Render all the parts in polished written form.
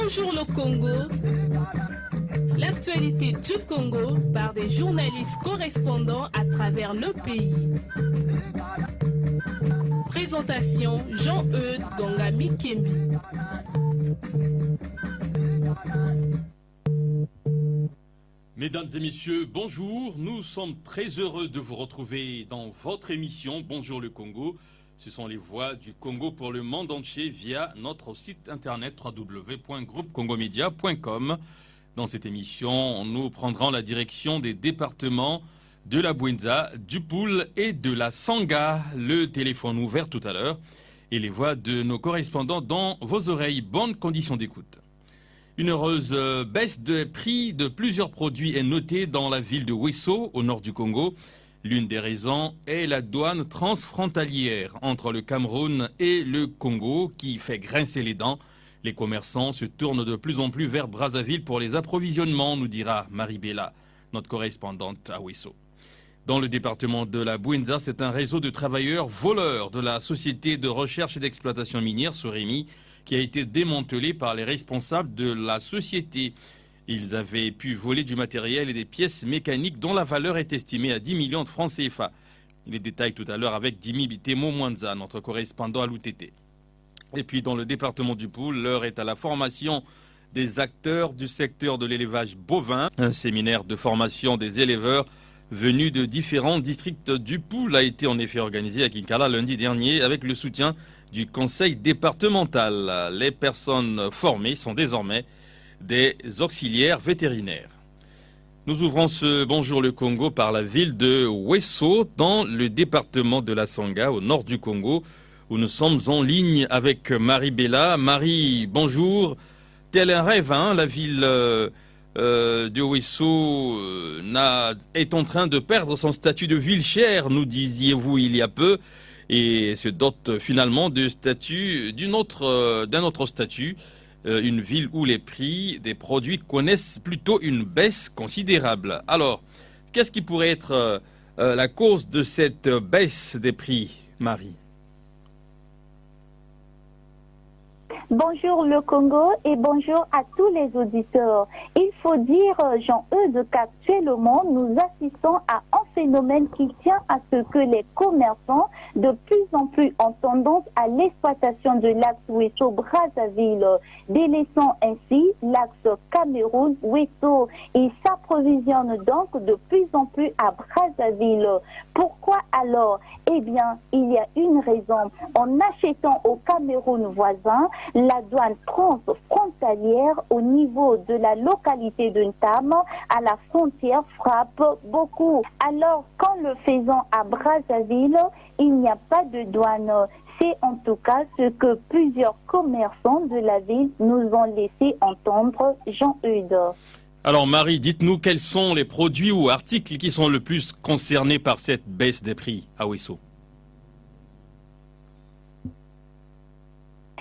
Bonjour le Congo. L'actualité du Congo par des journalistes correspondants à travers le pays. Présentation Jean-Eudes Gongami Kembi. Mesdames et messieurs, bonjour. Nous sommes très heureux de vous retrouver dans votre émission Bonjour le Congo. Ce sont les voix du Congo pour le monde entier via notre site internet www.groupecongomedia.com. Dans cette émission, nous prendrons la direction des départements de la Bouenza, du Poul et de la Sangha. Le téléphone ouvert tout à l'heure et les voix de nos correspondants dans vos oreilles. Bonnes conditions d'écoute. Une heureuse baisse de prix de plusieurs produits est notée dans la ville de Wesso, au nord du Congo. L'une des raisons est la douane transfrontalière entre le Cameroun et le Congo qui fait grincer les dents. Les commerçants se tournent de plus en plus vers Brazzaville pour les approvisionnements, nous dira Marie Bella, notre correspondante à Wesso. Dans le département de la Bouenza, c'est un réseau de travailleurs voleurs de la société de recherche et d'exploitation minière, Soremi, qui a été démantelé par les responsables de la société. Ils avaient pu voler du matériel et des pièces mécaniques dont la valeur est estimée à 10 millions de francs CFA. Les détails tout à l'heure avec Dimi Bitemo Mwanza, notre correspondant à l'UTT. Et puis dans le département du Poul, l'heure est à la formation des acteurs du secteur de l'élevage bovin. Un séminaire de formation des éleveurs venus de différents districts du Poul a été en effet organisé à Kinkala lundi dernier avec le soutien du conseil départemental. Les personnes formées sont désormais des auxiliaires vétérinaires. Nous ouvrons ce Bonjour le Congo par la ville de Wesso, dans le département de la Sangha, au nord du Congo, où nous sommes en ligne avec Marie Bella. Marie, bonjour. Tel un rêve, hein, la ville de Wesso est en train de perdre son statut de ville chère, nous disiez-vous il y a peu, et se dote finalement d'un autre statut, une ville où les prix des produits connaissent plutôt une baisse considérable. Alors, qu'est-ce qui pourrait être la cause de cette baisse des prix, Marie ? Bonjour le Congo et bonjour à tous les auditeurs. Il faut dire, Jean-Eudes, qu'actuellement nous assistons à un phénomène qui tient à ce que les commerçants de plus en plus ont tendance à l'exploitation de l'axe Wesso-Brazzaville, délaissant ainsi l'axe Cameroun-Wesso. Ils s'approvisionnent donc de plus en plus à Brazzaville. Pourquoi alors? Eh bien, il y a une raison. En achetant au Cameroun voisin, la douane transfrontalière au niveau de la localité de Ntam à la frontière frappe beaucoup. Alors, qu'en le faisant à Brazzaville, il n'y a pas de douane. C'est en tout cas ce que plusieurs commerçants de la ville nous ont laissé entendre, Jean-Eudes. Alors Marie, dites-nous quels sont les produits ou articles qui sont le plus concernés par cette baisse des prix à Wesso.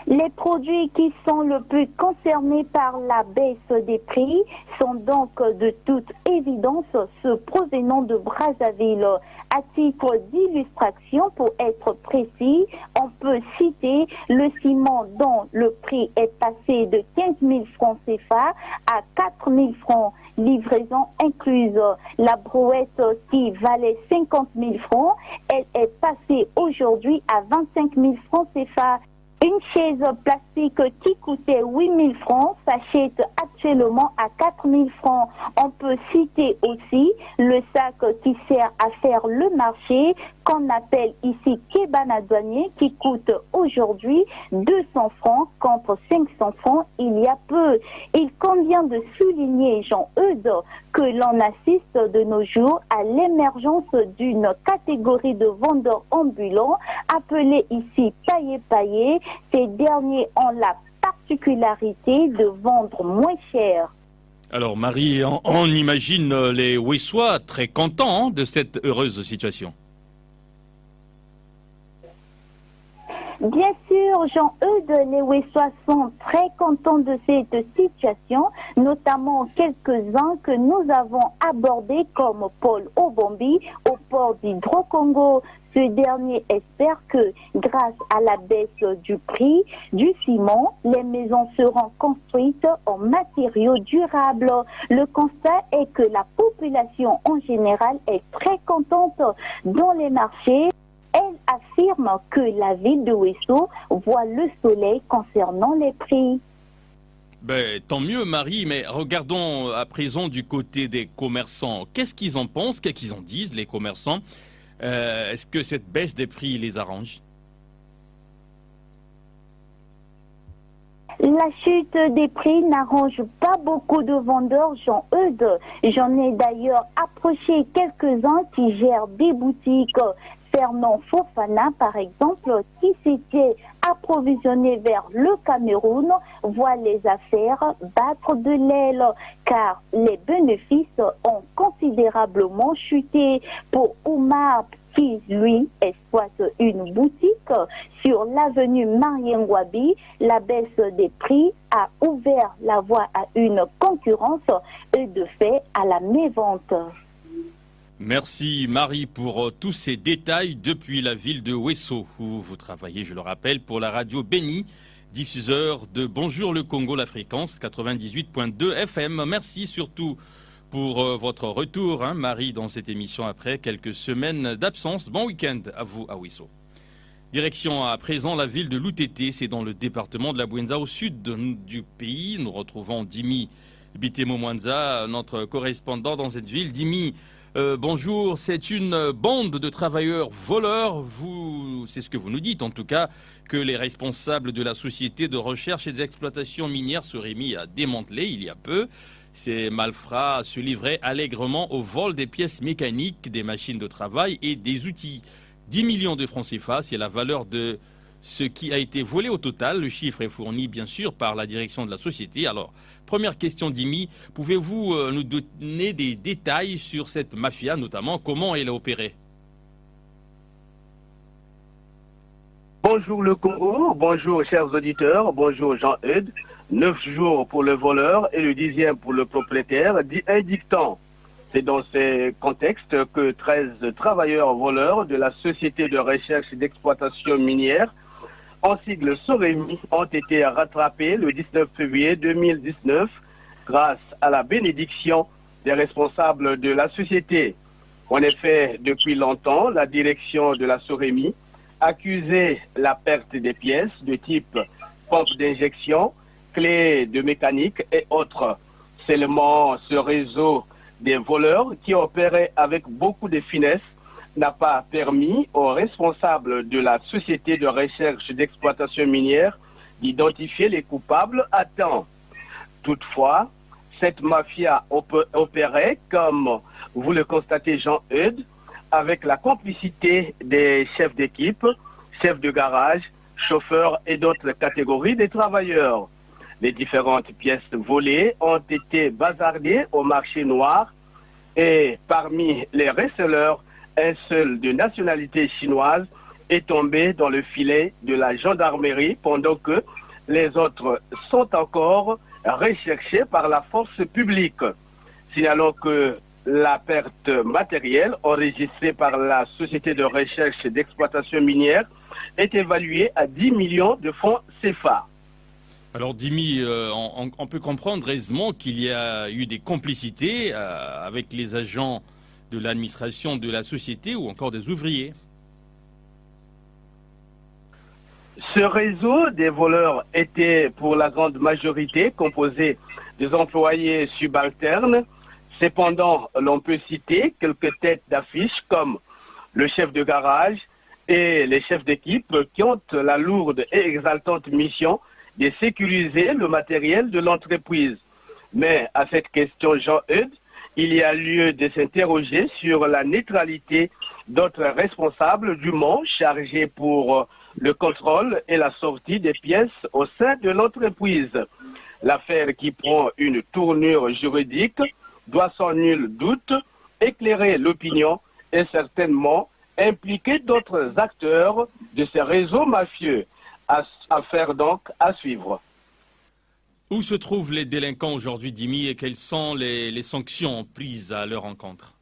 Les produits qui sont le plus concernés par la baisse des prix sont donc de toute évidence ceux provenant de Brazzaville. À titre d'illustration, pour être précis, on peut citer le ciment dont le prix est passé de 15 000 francs CFA à 4 000 francs, livraison incluse. La brouette qui valait 50 000 francs, elle est passée aujourd'hui à 25 000 francs CFA. Une chaise plastique qui coûtait 8 000 francs s'achète actuellement à 4 000 francs. On peut citer aussi le sac qui sert à faire le marché, qu'on appelle ici Kebana douanier, qui coûte aujourd'hui 200 francs contre 500 francs il y a peu. Il convient de souligner, Jean-Eudes, que l'on assiste de nos jours à l'émergence d'une catégorie de vendeurs ambulants appelés ici paillés. Ces derniers ont la particularité de vendre moins cher. Alors Marie, on imagine les Wessois très contents de cette heureuse situation. Bien sûr, Jean-Eudes, les Wessois sont très contents de cette situation, notamment quelques-uns que nous avons abordés comme Paul Obombi au port d'Hydro-Congo. Ce dernier espère que grâce à la baisse du prix du ciment, les maisons seront construites en matériaux durables. Le constat est que la population en général est très contente dans les marchés. Elle affirme que la ville de Ouesso voit le soleil concernant les prix. Ben, tant mieux, Marie, mais regardons à présent du côté des commerçants. Qu'est-ce qu'ils en pensent? Qu'est-ce qu'ils en disent, les commerçants? Est-ce que cette baisse des prix les arrange? La chute des prix n'arrange pas beaucoup de vendeurs, Jean-Eudes. J'en ai d'ailleurs approché quelques-uns qui gèrent des boutiques. Fernand Fofana, par exemple, qui s'était approvisionné vers le Cameroun, voit les affaires battre de l'aile, car les bénéfices ont considérablement chuté. Pour Oumar, qui, lui, exploite une boutique sur l'avenue Mariengwabi, la baisse des prix a ouvert la voie à une concurrence et de fait à la mévente. Merci Marie pour tous ces détails depuis la ville de Ouesso, où vous travaillez, je le rappelle, pour la radio Béni, diffuseur de Bonjour le Congo, la fréquence 98.2 FM. Merci surtout pour votre retour, Marie, dans cette émission après quelques semaines d'absence. Bon week-end à vous à Ouesso. Direction à présent la ville de Loutété, c'est dans le département de la Bouenza, au sud du pays. Nous retrouvons Dimi Bitemo-Mwanza, notre correspondant dans cette ville. Dimi, bonjour, c'est une bande de travailleurs voleurs, c'est ce que vous nous dites en tout cas, que les responsables de la société de recherche et d'exploitation minière seraient mis à démanteler il y a peu. Ces malfrats se livraient allègrement au vol des pièces mécaniques, des machines de travail et des outils. 10 millions de francs CFA, c'est la valeur de ce qui a été volé au total. Le chiffre est fourni bien sûr par la direction de la société. Alors, première question Dimi, pouvez-vous nous donner des détails sur cette mafia, notamment comment elle a opéré? Bonjour le Congo, bonjour chers auditeurs, bonjour Jean-Eudes. 9 jours pour le voleur et le 10e pour le propriétaire, dit un dictant. C'est dans ce contexte que 13 travailleurs voleurs de la Société de recherche et d'exploitation minière, en sigle SOREMI, ont été rattrapés le 19 février 2019 grâce à la bénédiction des responsables de la société. En effet, depuis longtemps, la direction de la SOREMI accusait la perte des pièces de type pompe d'injection, clés de mécanique et autres. Seulement, ce réseau des voleurs qui opérait avec beaucoup de finesse n'a pas permis aux responsables de la Société de recherche et d'exploitation minière d'identifier les coupables à temps. Toutefois, cette mafia opérait, comme vous le constatez Jean-Eudes, avec la complicité des chefs d'équipe, chefs de garage, chauffeurs et d'autres catégories de travailleurs. Les différentes pièces volées ont été bazardées au marché noir et parmi les receleurs, un seul de nationalité chinoise est tombé dans le filet de la gendarmerie pendant que les autres sont encore recherchés par la force publique. Signalons que la perte matérielle enregistrée par la Société de recherche et d'exploitation minière est évaluée à 10 millions de francs CFA. Alors Dimi, on peut comprendre aisément qu'il y a eu des complicités avec les agents de l'administration de la société ou encore des ouvriers. Ce réseau des voleurs était pour la grande majorité composé des employés subalternes. Cependant, l'on peut citer quelques têtes d'affiche comme le chef de garage et les chefs d'équipe qui ont la lourde et exaltante mission de sécuriser le matériel de l'entreprise. Mais à cette question, Jean-Eudes, il y a lieu de s'interroger sur la neutralité d'autres responsables du monde chargés pour le contrôle et la sortie des pièces au sein de l'entreprise. L'affaire qui prend une tournure juridique doit sans nul doute éclairer l'opinion et certainement impliquer d'autres acteurs de ces réseaux mafieux. affaire donc à suivre. Où se trouvent les délinquants aujourd'hui, Dimi, et quelles sont les sanctions prises à leur encontre?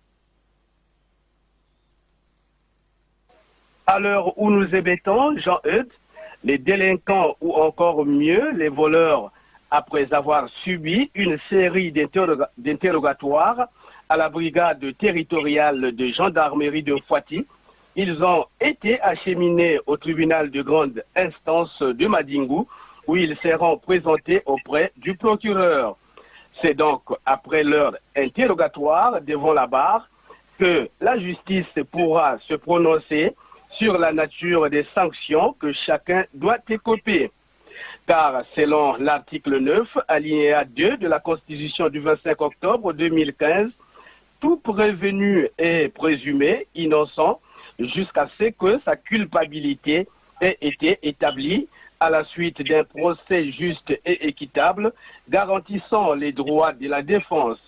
À l'heure où nous émettons, Jean-Eudes, les délinquants ou encore mieux les voleurs, après avoir subi une série d'interrogatoires à la brigade territoriale de gendarmerie de Fouati, ils ont été acheminés au tribunal de grande instance de Madingou, où ils seront présentés auprès du procureur. C'est donc après leur interrogatoire devant la barre que la justice pourra se prononcer sur la nature des sanctions que chacun doit écoper. Car selon l'article 9, alinéa 2 de la Constitution du 25 octobre 2015, tout prévenu est présumé innocent jusqu'à ce que sa culpabilité ait été établie à la suite d'un procès juste et équitable garantissant les droits de la défense.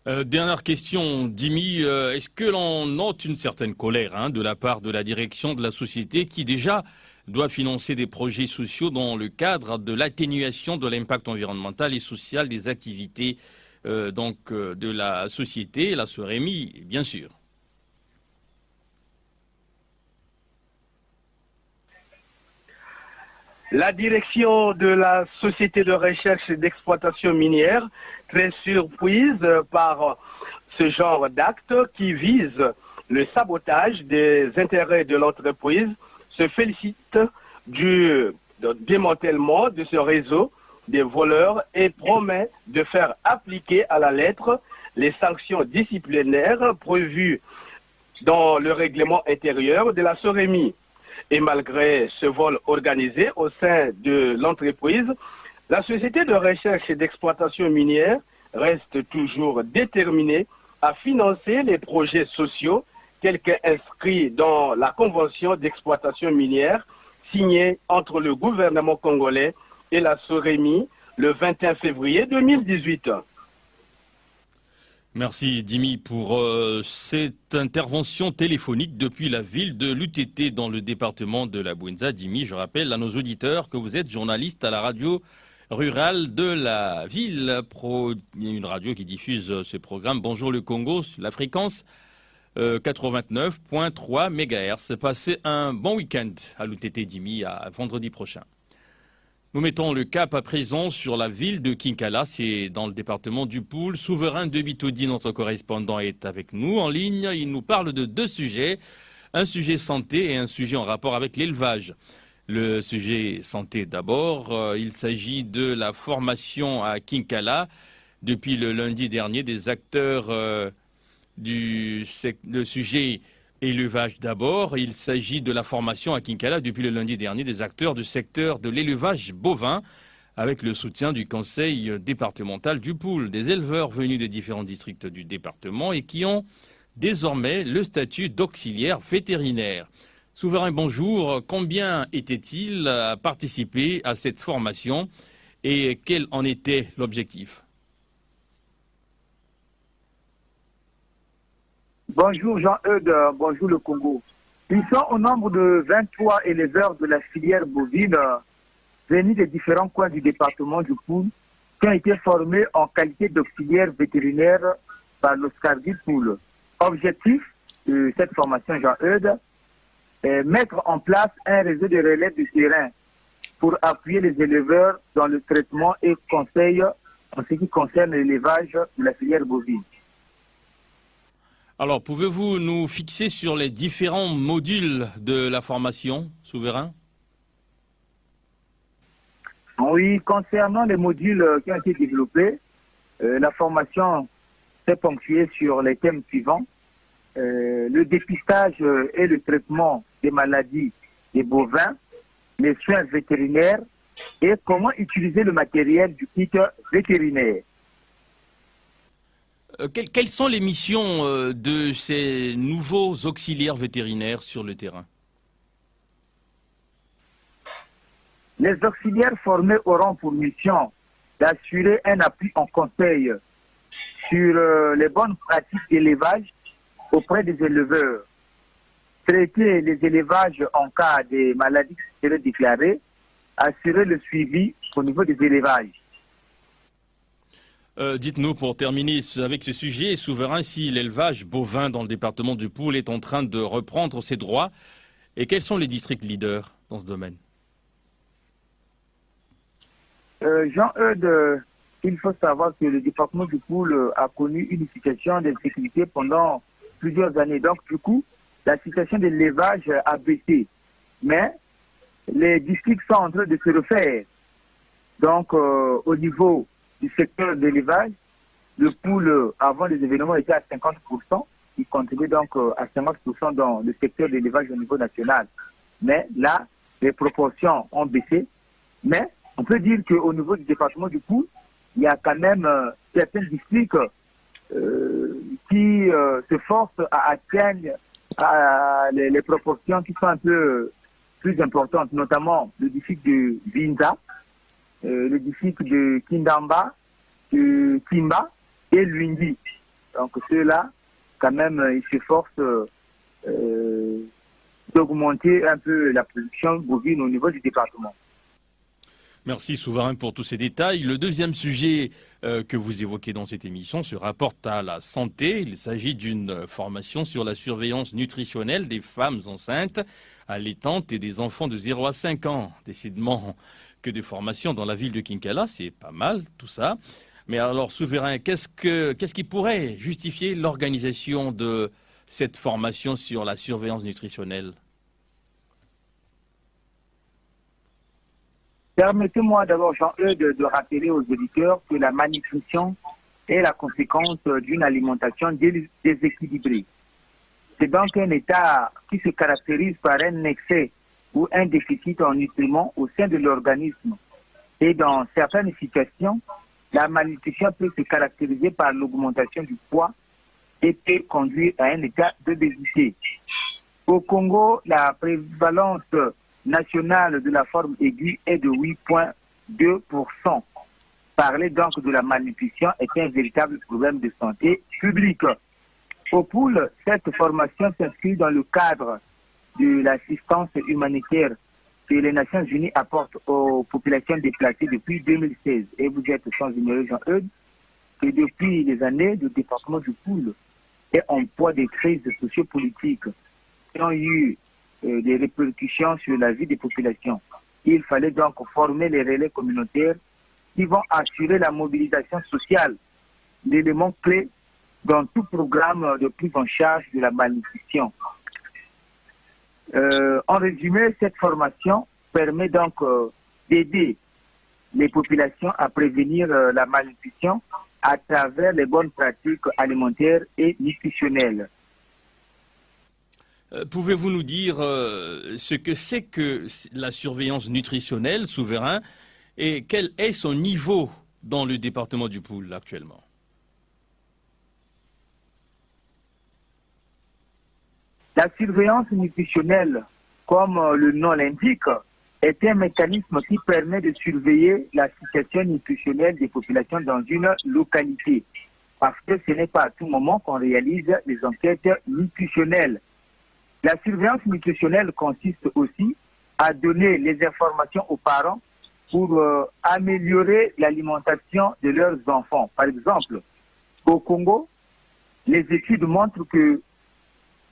Dernière question, Dimi, est-ce que l'on note une certaine colère de la part de la direction de la société qui déjà doit financer des projets sociaux dans le cadre de l'atténuation de l'impact environnemental et social des activités de la société, la SOREMI, bien sûr? La direction de la Société de recherche et d'exploitation minière, très surprise par ce genre d'actes qui vise le sabotage des intérêts de l'entreprise, se félicite du démantèlement de ce réseau des voleurs et promet de faire appliquer à la lettre les sanctions disciplinaires prévues dans le règlement intérieur de la SOREMI. Et malgré ce vol organisé au sein de l'entreprise, la Société de recherche et d'exploitation minière reste toujours déterminée à financer les projets sociaux tels qu'inscrits dans la Convention d'exploitation minière signée entre le gouvernement congolais et la SOREMI le 21 février 2018. Merci Dimi pour cette intervention téléphonique depuis la ville de l'UTT dans le département de la Bouenza. Dimi, je rappelle à nos auditeurs que vous êtes journaliste à la radio rurale de la ville. Il y a une radio qui diffuse ce programme. Bonjour le Congo, la fréquence 89.3 MHz. Passez un bon week-end à l'UTT Dimi à vendredi prochain. Nous mettons le cap à présent sur la ville de Kinkala, c'est dans le département du Poul. Souverain de Bitodi, notre correspondant, est avec nous en ligne. Il nous parle de deux sujets, un sujet santé et un sujet en rapport avec l'élevage. Le sujet santé d'abord, il s'agit de la formation à Kinkala. Depuis le lundi dernier, des acteurs le sujet élevage d'abord, il s'agit de la formation à Kinkala depuis le lundi dernier des acteurs du secteur de l'élevage bovin avec le soutien du conseil départemental du Poul, des éleveurs venus des différents districts du département et qui ont désormais le statut d'auxiliaire vétérinaire. Souverain, bonjour. Combien étaient-ils à participer à cette formation et quel en était l'objectif? Bonjour Jean-Eudes, bonjour le Congo. Ils sont au nombre de 23 éleveurs de la filière bovine venus des différents coins du département du Poul qui ont été formés en qualité d'auxiliaires vétérinaires par l'Oscardi Poul. Objectif de cette formation Jean-Eudes est mettre en place un réseau de relais de terrain pour appuyer les éleveurs dans le traitement et conseil en ce qui concerne l'élevage de la filière bovine. Alors, pouvez-vous nous fixer sur les différents modules de la formation, Souverain? Oui, concernant les modules qui ont été développés, la formation s'est ponctuée sur les thèmes suivants. Le dépistage et le traitement des maladies des bovins, les soins vétérinaires et comment utiliser le matériel du kit vétérinaire. Quelles sont les missions de ces nouveaux auxiliaires vétérinaires sur le terrain? Les auxiliaires formés auront pour mission d'assurer un appui en conseil sur les bonnes pratiques d'élevage auprès des éleveurs. traiter les élevages en cas de maladies qui seraient déclarées, assurer le suivi au niveau des élevages. Dites-nous, pour terminer avec ce sujet, Souverain, si l'élevage bovin dans le département du Poul est en train de reprendre ses droits, et quels sont les districts leaders dans ce domaine? Jean-Eudes, il faut savoir que le département du Poul a connu une situation d'insécurité pendant plusieurs années. Donc, du coup, la situation de l'élevage a baissé. Mais les districts sont en train de se refaire. Donc, au niveau du secteur de l'élevage, le Poul, avant les événements, était à 50%. Il contribuait donc à 50% dans le secteur de l'élevage au niveau national. Mais là, les proportions ont baissé. Mais on peut dire qu'au niveau du département du Poul, il y a quand même certains districts qui se forcent à atteindre les proportions qui sont un peu plus importantes, notamment le district de Vinza, le district de Kindamba, de Kimba et Luindi. Donc ceux-là, quand même, ils s'efforcent d'augmenter un peu la production bovine au niveau du département. Merci Souverain pour tous ces détails. Le deuxième sujet que vous évoquez dans cette émission se rapporte à la santé. Il s'agit d'une formation sur la surveillance nutritionnelle des femmes enceintes, allaitantes et des enfants de 0 à 5 ans. Décidément que des formations dans la ville de Kinkala, c'est pas mal tout ça. Mais alors Souverain, qu'est-ce qui pourrait justifier l'organisation de cette formation sur la surveillance nutritionnelle? Permettez-moi d'abord, Jean-Eudes, de rappeler aux auditeurs que la malnutrition est la conséquence d'une alimentation déséquilibrée. C'est donc un état qui se caractérise par un excès ou un déficit en nutriments au sein de l'organisme. Et dans certaines situations, la malnutrition peut se caractériser par l'augmentation du poids et peut conduire à un état d'obésité. Au Congo, la prévalence nationale de la forme aiguë est de 8,2%. Parler donc de la malnutrition est un véritable problème de santé publique. Au Poul, cette formation s'inscrit dans le cadre de l'assistance humanitaire que les Nations Unies apportent aux populations déplacées depuis 2016. Et vous êtes sans ignorer, Jean-Eudes, que depuis des années, le département du Poul est en proie des crises sociopolitiques qui ont eu des répercussions sur la vie des populations. Il fallait donc former les relais communautaires qui vont assurer la mobilisation sociale, l'élément clé dans tout programme de prise en charge de la malnutrition. En résumé, cette formation permet donc d'aider les populations à prévenir la malnutrition à travers les bonnes pratiques alimentaires et nutritionnelles. Pouvez-vous nous dire ce que c'est que la surveillance nutritionnelle, Souverain, et quel est son niveau dans le département du Poul actuellement? La surveillance nutritionnelle, comme le nom l'indique, est un mécanisme qui permet de surveiller la situation nutritionnelle des populations dans une localité. Parce que ce n'est pas à tout moment qu'on réalise des enquêtes nutritionnelles. La surveillance nutritionnelle consiste aussi à donner les informations aux parents pour améliorer l'alimentation de leurs enfants. Par exemple, au Congo, les études montrent que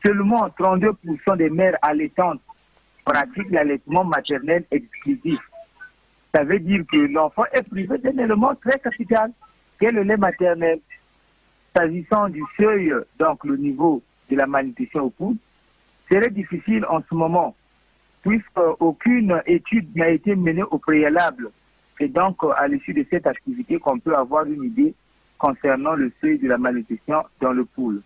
seulement 32% des mères allaitantes pratiquent l'allaitement maternel exclusif. Ça veut dire que l'enfant est privé d'un élément très capital, qu'est le lait maternel. S'agissant du seuil, donc le niveau de la malnutrition au Poul, serait difficile en ce moment, puisque aucune étude n'a été menée au préalable. C'est donc à l'issue de cette activité qu'on peut avoir une idée concernant le seuil de la malnutrition dans le Poul.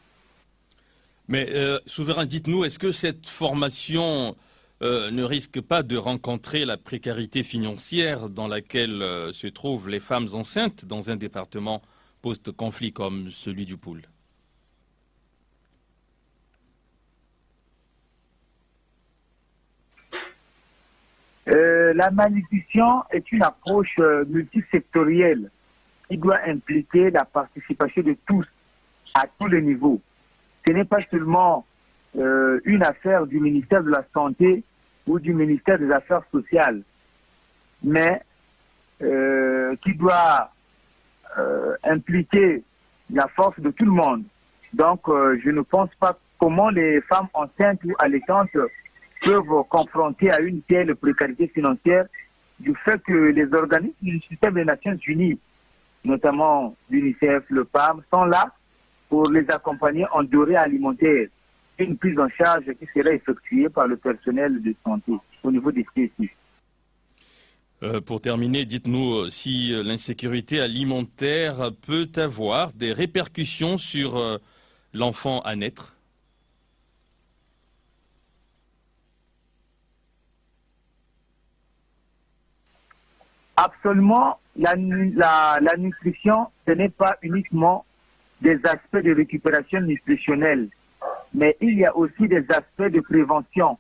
Mais Souverain, dites-nous, est-ce que cette formation ne risque pas de rencontrer la précarité financière dans laquelle se trouvent les femmes enceintes dans un département post-conflit comme celui du Poul? La malnutrition est une approche multisectorielle qui doit impliquer la participation de tous, à tous les niveaux. Ce n'est pas seulement une affaire du ministère de la Santé ou du ministère des Affaires sociales, mais qui doit impliquer la force de tout le monde. Donc, je ne pense pas comment les femmes enceintes ou allaitantes peuvent confronter à une telle précarité financière du fait que les organismes du système des Nations Unies, notamment l'UNICEF, le PAM, sont là pour les accompagner en denrées alimentaires. Une prise en charge qui serait effectuée par le personnel de santé au niveau des CSI. Pour terminer, dites-nous si l'insécurité alimentaire peut avoir des répercussions sur l'enfant à naître. Absolument, la nutrition, ce n'est pas uniquement des aspects de récupération nutritionnelle, mais il y a aussi des aspects de prévention,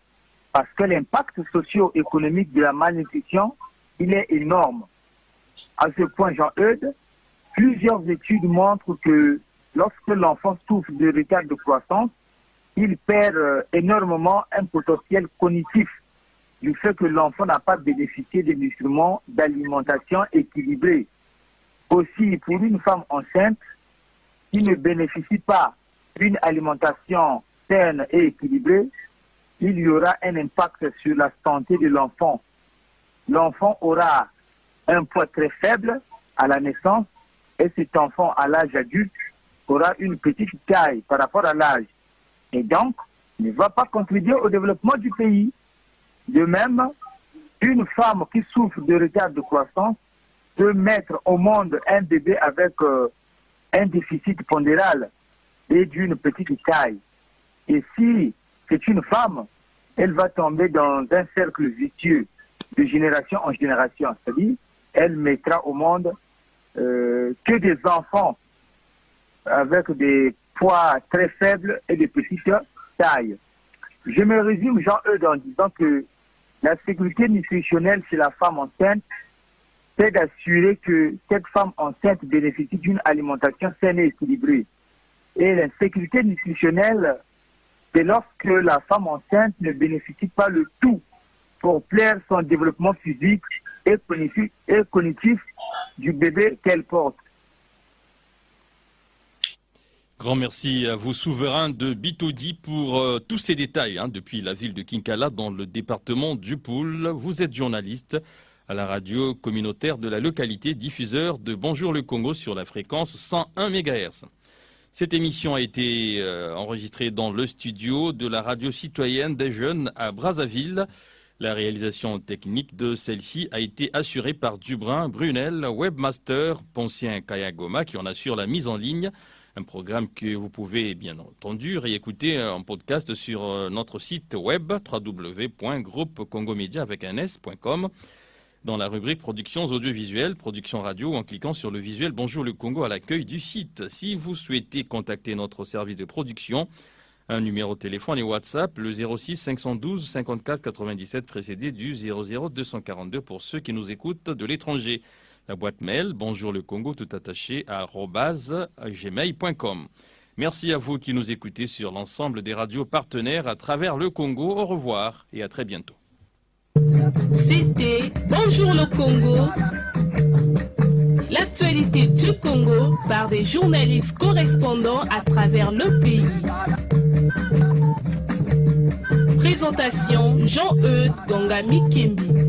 parce que l'impact socio-économique de la malnutrition, il est énorme. À ce point, Jean-Eudes, plusieurs études montrent que lorsque l'enfant souffre de retard de croissance, il perd énormément un potentiel cognitif du fait que l'enfant n'a pas bénéficié des nutriments d'alimentation équilibrée. Aussi, pour une femme enceinte qui ne bénéficie pas d'une alimentation saine et équilibrée, il y aura un impact sur la santé de l'enfant. L'enfant aura un poids très faible à la naissance et cet enfant à l'âge adulte aura une petite taille par rapport à l'âge et donc ne va pas contribuer au développement du pays. De même, une femme qui souffre de retard de croissance peut mettre au monde un bébé avec un déficit pondéral et d'une petite taille. Et si c'est une femme, elle va tomber dans un cercle vicieux de génération en génération. C'est-à-dire, elle mettra au monde que des enfants avec des poids très faibles et de petites tailles. Je me résume, Jean-Eudes, en disant que la sécurité nutritionnelle chez la femme enceinte, c'est d'assurer que cette femme enceinte bénéficie d'une alimentation saine et équilibrée. Et la sécurité nutritionnelle, c'est lorsque la femme enceinte ne bénéficie pas le tout pour plaire son développement physique et cognitif du bébé qu'elle porte. Grand merci à vous, souverain de Bitodi, pour tous ces détails depuis la ville de Kinkala dans le département du Poul. Vous êtes journaliste à la radio communautaire de la localité, diffuseur de Bonjour le Congo sur la fréquence 101 MHz. Cette émission a été enregistrée dans le studio de la radio citoyenne des jeunes à Brazzaville. La réalisation technique de celle-ci a été assurée par Dubrin Brunel, webmaster Poncien Kayagoma, qui en assure la mise en ligne. Un programme que vous pouvez bien entendu réécouter en podcast sur notre site web www.groupecongomedia avec un s.com dans la rubrique productions audiovisuelles, productions radio, en cliquant sur le visuel Bonjour le Congo à l'accueil du site. Si vous souhaitez contacter notre service de production, un numéro de téléphone et WhatsApp, le 06 512 54 97 précédé du 00 242 pour ceux qui nous écoutent de l'étranger. La boîte mail, bonjour le Congo, tout attaché, @gmail.com. Merci à vous qui nous écoutez sur l'ensemble des radios partenaires à travers le Congo. Au revoir et à très bientôt. C'était Bonjour le Congo. L'actualité du Congo par des journalistes correspondants à travers le pays. Présentation Jean-Eudes Gongami Kembi.